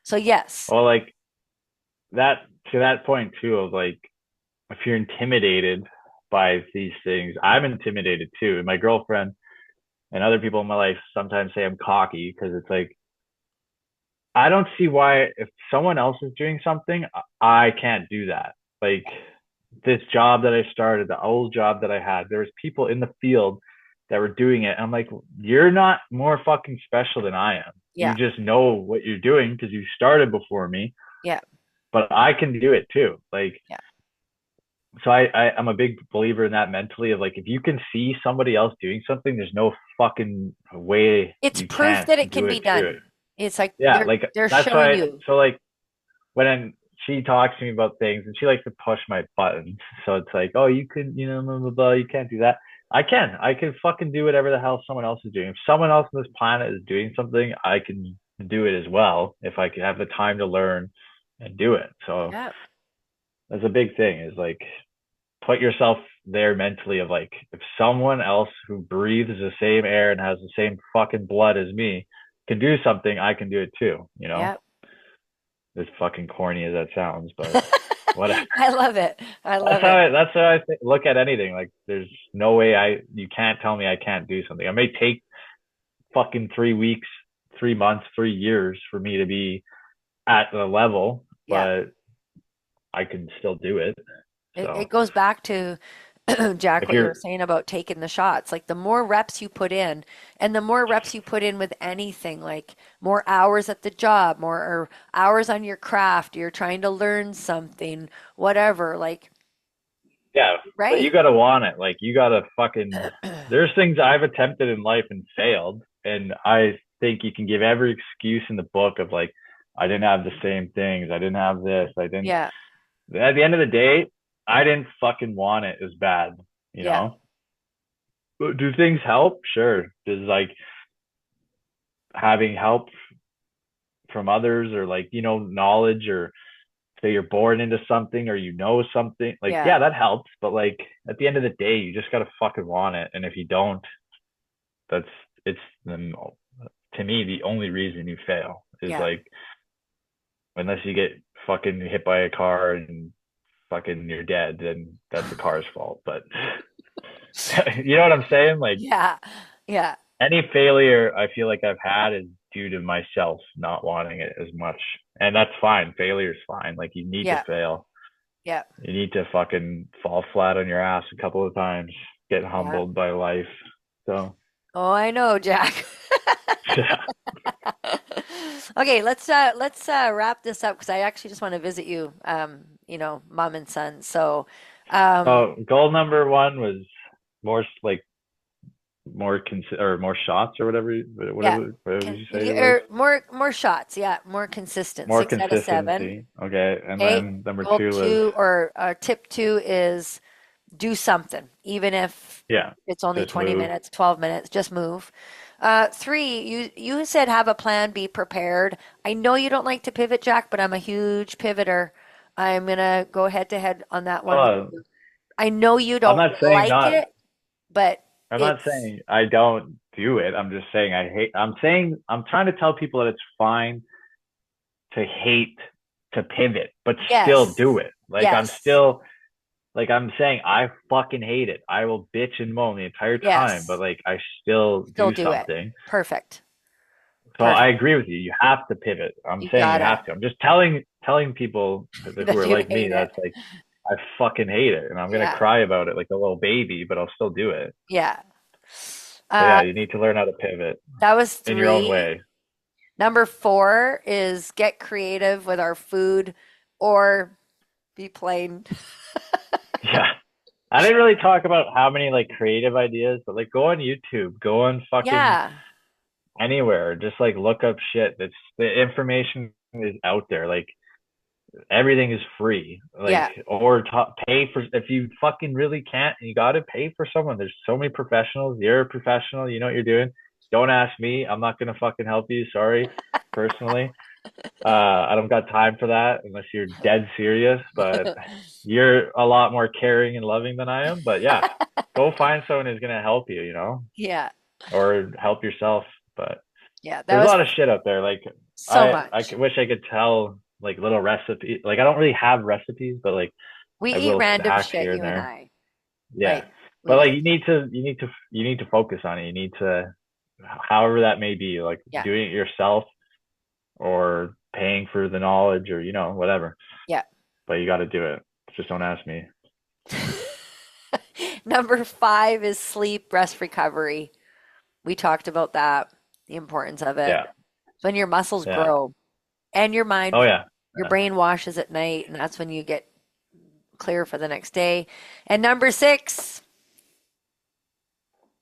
So yes. Well, like that to that point too of like if you're intimidated by these things, I'm intimidated too. And my girlfriend and other people in my life sometimes say I'm cocky because it's like I don't see why if someone else is doing something, I can't do that. Like this job that I started, the old job that I had, there was people in the field that were doing it. I'm like, you're not more fucking special than I am. You Yeah. just know what you're doing because you started before me, Yeah. but I can do it too. Like, Yeah. so I'm a big believer in that mentally of like, if you can see somebody else doing something, there's no fucking way It's you proof can't that it do can it be too. done. It's like Yeah. Like they're that's showing why, you. so like, when she talks to me about things and she likes to push my buttons. So it's like, oh, you can, you know, blah, blah, blah, you can't do that. I can fucking do whatever the hell someone else is doing. If someone else on this planet is doing something, I can do it as well if I can have the time to learn and do it. So Yeah. that's a big thing is like put yourself there mentally of like if someone else who breathes the same air and has the same fucking blood as me can do something, I can do it too, you know? Yeah. As fucking corny as that sounds, but whatever. I love it. I love it. That's how I look at anything. Like, there's no way you can't tell me I can't do something. It may take fucking 3 weeks, 3 months, 3 years for me to be at the level, Yeah. but I can still do it. It So goes back to Jack, if what you were you're, saying about taking the shots. Like the more reps you put in, and the more reps you put in with anything, like more hours at the job, more or hours on your craft, you're trying to learn something, whatever, like, yeah, but you right? gotta want it. Like, you gotta fucking, there's things I've attempted in life and failed. And I think you can give every excuse in the book of like, I didn't have the same things. I didn't have this. I didn't, Yeah. at the end of the day, I didn't fucking want it as bad, you Yeah. know? But do things help? Sure. Does like having help from others or like, you know, knowledge or say you're born into something or you know something, like, Yeah. yeah, that helps. But like at the end of the day, you just gotta fucking want it. And if you don't, that's it's the to me the only reason you fail is Yeah. like unless you get fucking hit by a car and fucking you're dead, then that's the car's fault. But you know what I'm saying? Like Yeah. Yeah. any failure I feel like I've had is due to myself not wanting it as much. And that's fine. Failure's fine. Like you need to Yeah. fail. Yeah. You need to fucking fall flat on your ass a couple of times, get Yeah. humbled by life. So Oh, I know, Jack. yeah. Okay, let's wrap this up because I actually just want to visit you, mom and son. So, um, So goal number one was more like or more shots or whatever yeah, whatever did you say it was? or more shots. Yeah, more consistent. More 6 out of 7. consistency. Okay. And Okay. then number Goal two was two or tip two is do something, even if Yeah. it's only Just 20 move. minutes, 12 minutes, just move. Three, you said have a plan, be prepared. I know you don't like to pivot, Jack, but I'm a huge pivoter. I'm gonna go head to head on that one with Uh, you. I know you I'm don't not saying like not, it, but I'm not it's saying I don't do it. I'm just saying I hate, I'm saying, I'm trying to tell people that it's fine to hate to pivot, but still yes, do it. yes, Like I'm saying, I fucking hate it. I will bitch and moan the entire time, but yes. like I still Still do do it. something. Perfect. So I Perfect. agree with you. You have to pivot. I'm You saying you gotta have to. I'm just telling people who that are you like me hate it. that's like I fucking hate it, and I'm gonna Yeah. cry about it like a little baby, but I'll still do it. Yeah. So Uh, yeah, you need to learn how to pivot that was in your own three. way. Number four is get creative with our food or be plain. Yeah. I didn't really talk about how many like creative ideas, but like go on YouTube, go on fucking Yeah. anywhere, just like look up shit. That's the information is out there. Like everything is free. Like Yeah. or pay for if you fucking really can't, you got to pay for someone. There's so many professionals. You're a professional. You know what you're doing. Don't ask me. I'm not gonna fucking help you. Sorry, personally. I don't got time for that unless you're dead serious. But you're a lot more caring and loving than I am. But yeah, go find someone who's gonna help you. You know, Yeah. or help yourself. But Yeah. That there's a was lot of shit out there. Like so I much. wish I could tell like little recipes. Like I don't really have recipes, but like We I eat will random hacks shit, here and you and there. I. Yeah, Like we but like like, you need to focus on it. You need to, however that may be, like yeah. doing it yourself or paying for the knowledge or whatever. Yeah. But you got to do it. Just don't ask me. Number five is sleep, rest, recovery. We talked about that, the importance of it. Yeah, When your muscles yeah. grow and your Oh mind, yeah, your yeah. brain washes at night, and that's when you get clear for the next day. And number six,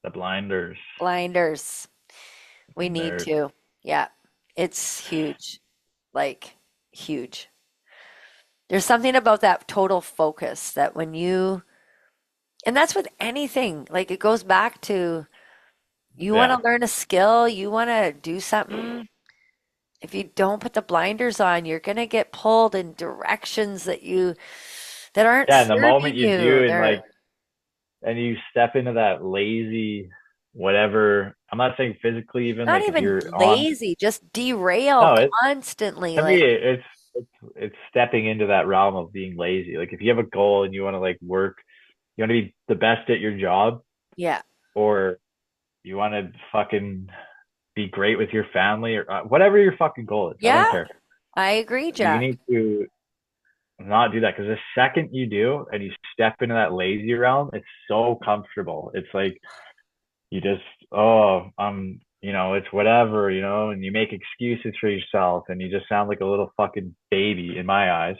The blinders, blinders. We need nerd. to. Yeah, it's huge. Like, huge. There's something about that total focus that when you, and that's with anything, like it goes back to you want to Yeah, learn a skill, you want to do something. If you don't put the blinders on, you're going to get pulled in directions that aren't yeah. And the serving moment you you. do, They're and you step into that lazy, whatever. I'm not saying physically, even not like if even you're on. lazy, just derail No, it constantly. to me Like, it's stepping into that realm of being lazy. Like if you have a goal and you want to like work, you want to be the best at your job, yeah. or you want to fucking be great with your family, or whatever your fucking goal is. I don't Yeah, care. I agree, You Jack. need to not do that because the second you do and you step into that lazy realm, it's so comfortable. It's like you just, oh, it's whatever, and you make excuses for yourself and you just sound like a little fucking baby in my eyes.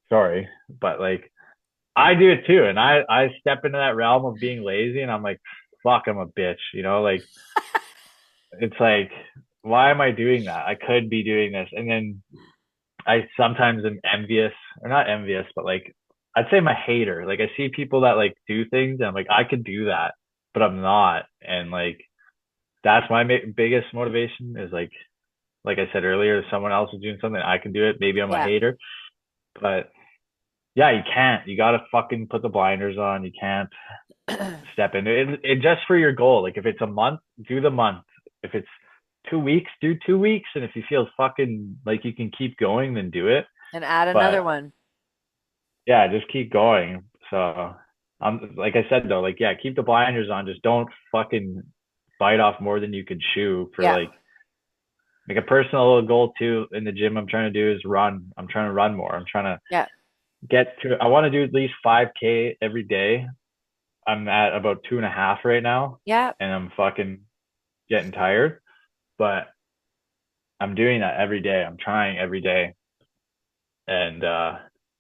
Sorry, but like I do it too, and I step into that realm of being lazy, and I'm like, fuck, I'm a bitch, like it's like, why am I doing that? I could be doing this, and then I sometimes am envious, or not envious, but like I'd say I'm a hater. Like I see people that like do things, and I'm like, I could do that, but I'm not, and like that's my biggest motivation is like I said earlier, if someone else is doing something, I can do it. Maybe I'm a Yeah. hater, but yeah, you can't. You gotta fucking put the blinders on. You can't step into it just for your goal. Like if it's a month, do the month. If it's 2 weeks, do 2 weeks. And if you feel fucking like you can keep going, then do it. And add another But one. yeah, just keep going. So I'm like I said though, like yeah, keep the blinders on. Just don't fucking bite off more than you could chew for Yeah. like a personal goal too in the gym I'm trying to do is run. I'm trying to run more. I'm trying to Yeah. I want to do at least 5K every day. I'm at about 2.5 right now, Yeah. and I'm fucking getting tired, but I'm doing that every day. I'm trying every day. And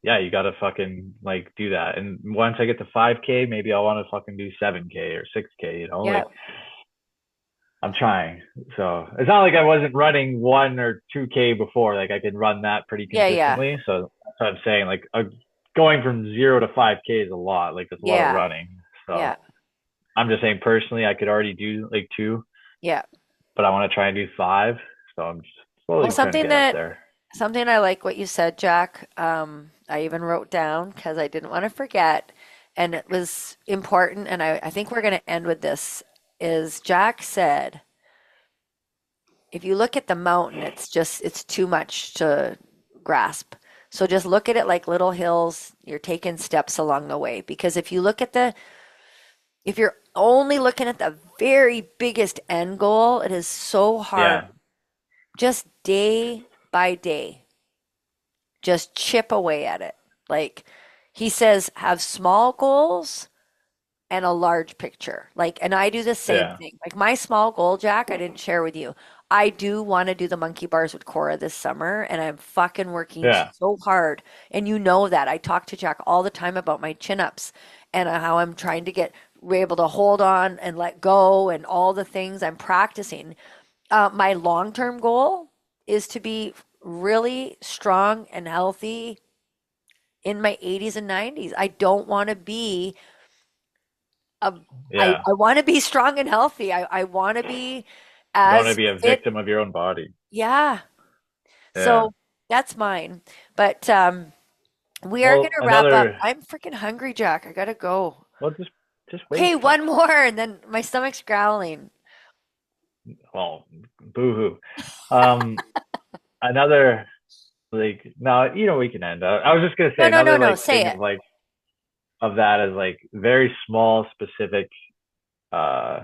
yeah, you gotta fucking like do that. And once I get to 5K, maybe I'll want to fucking do 7K or 6K, Yeah. like I'm trying. So it's not like I wasn't running 1 or 2K before. Like I can run that pretty Yeah. Yeah. consistently. So that's what I'm saying. Like going from 0 to 5K is a lot. Like it's a lot of Yeah. running. So Yeah. I'm just saying personally, I could already do like two, Yeah. but I want to try and do five. So I'm just Well, slowly trying to get up there. something I like what you said, Jack. I even wrote down because I didn't want to forget, and it was important. And I think we're going to end with this. Is Jack said, if you look at the mountain, it's too much to grasp. So just look at it like little hills. You're taking steps along the way. Because if you're only looking at the very biggest end goal, it is so hard. Yeah. Just day by day, just chip away at it. Like he says, have small goals and a large picture. Like, and I do the same Yeah. thing. Like my small goal, Jack, I didn't share with you. I do want to do the monkey bars with Cora this summer, and I'm fucking working Yeah. so hard. And you know that. I talk to Jack all the time about my chin ups and how I'm trying to get able to hold on and let go and all the things I'm practicing. My long term goal is to be really strong and healthy in my 80s and 90s. I don't want to be a, Yeah. I want to be strong and healthy. I want to be You don't want to as be a fit. victim of your own body. Yeah. Yeah. So that's mine. But we are going Well, to wrap up. another, I'm freaking hungry, Jack. I got to go. well, just wait. Okay, Fuck. one more, and then my stomach's growling. Well, boo-hoo. Um, another, like, no, we can end. I was just gonna No, say no, no, another no. like Say thing it. of like of that is like very small specific uh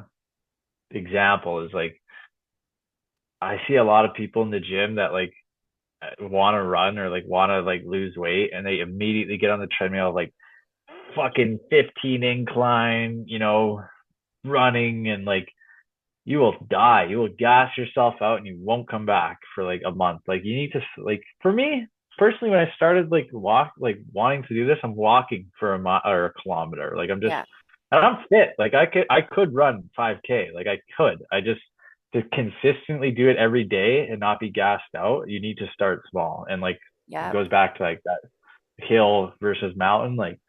example is like I see a lot of people in the gym that like want to run or like want to like lose weight and they immediately get on the treadmill like fucking 15 incline, running and like you will die. You will gas yourself out and you won't come back for like a month. Like you need to like for me personally when I started like wanting to do this, I'm walking for a mile or a kilometer. Like I'm just Yeah. and I'm fit. Like I could run 5K. Like I could. I just to consistently do it every day and not be gassed out, you need to start small. And like it Yeah. goes back to like that hill versus mountain. Like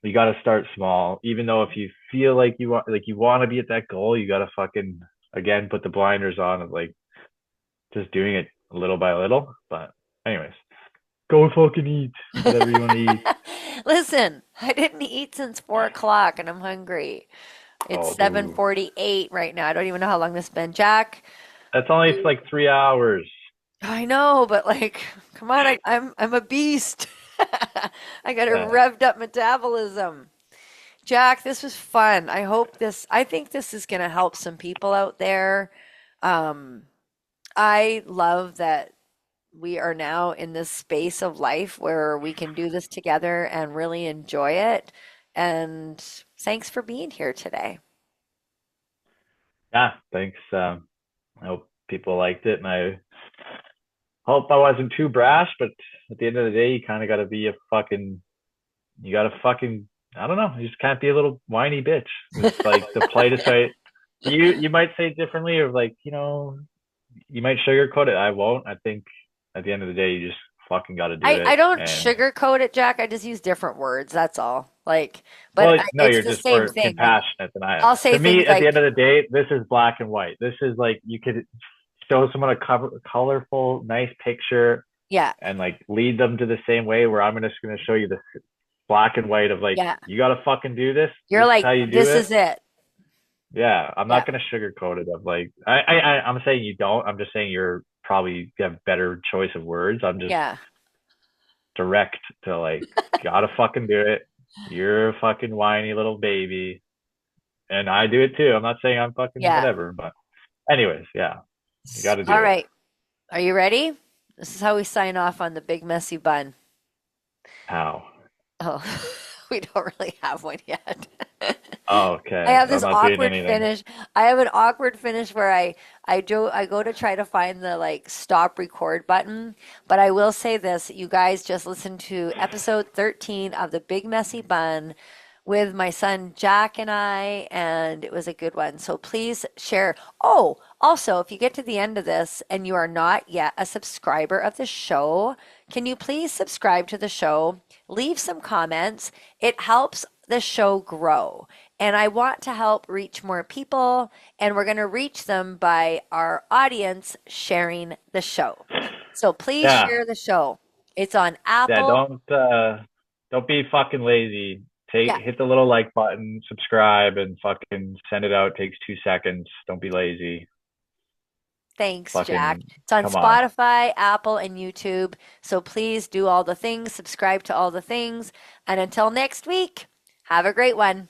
you got to start small. Even though if you feel like you want to be at that goal, you got to fucking again put the blinders on of like just doing it little by little. But anyways, go fucking eat whatever you want to eat. Listen, I didn't eat since 4 o'clock and I'm hungry. It's Oh, boo. 7:48 right now. I don't even know how long this has been. Jack, That's only like 3 hours. I know, but like, come on, I'm a beast. I got a Yeah. revved up metabolism. Jack, this was fun. I think this is gonna help some people out there. Um, I love that we are now in this space of life where we can do this together and really enjoy it. And thanks for being here today. Yeah. Thanks. I hope people liked it, and I hope I wasn't too brash. But at the end of the day, you kind of got to be a fucking you gotta fucking I don't know. You just can't be a little whiny bitch. It's like the politest way. You might say it differently, or like you might sugarcoat it. I won't. I think at the end of the day, you just fucking got to do I it. don't And sugarcoat it, Jack. I just use different words. That's all. Like, but well, no, it's you're the just same more thing. Like, compassionate than I am. I'll say To things me, at the like, end of the day, this is black and white. This is like you could show someone a colorful, nice picture yeah, and like lead them to the same way. Where I'm just going to show you the black and white of like yeah. you got to fucking do this. You're This is like, how you do this it. is it. Yeah, I'm Yeah, not gonna sugarcoat it. Of like, I'm saying you don't. I'm just saying you're probably you have better choice of words. I'm just yeah, direct to like, gotta fucking do it. You're a fucking whiny little baby, and I do it too. I'm not saying I'm fucking yeah. whatever, but anyways, yeah, you got to All do it. right. Are you ready? This is how we sign off on the big messy bun. How? Oh, we don't really have one yet. Oh, I okay. have I'm this not doing awkward anything. finish. I have an awkward finish where I go to try to find the like stop record button, but I will say this, you guys just listened to episode 13 of The Big Messy Bun with my son Jack and I, and it was a good one. So please share. Oh, Also, if you get to the end of this and you are not yet a subscriber of the show, can you please subscribe to the show? Leave some comments. It helps the show grow. And I want to help reach more people, and we're going to reach them by our audience sharing the show. So please Yeah. share the show. It's on Yeah, Apple. don't be fucking lazy. Yeah, Hit the little like button, subscribe, and fucking send it out. It takes 2 seconds. Don't be lazy. thanks, Jack. Fucking It's on come on. Spotify, Apple, and YouTube. So please do all the things, subscribe to all the things. And until next week, have a great one.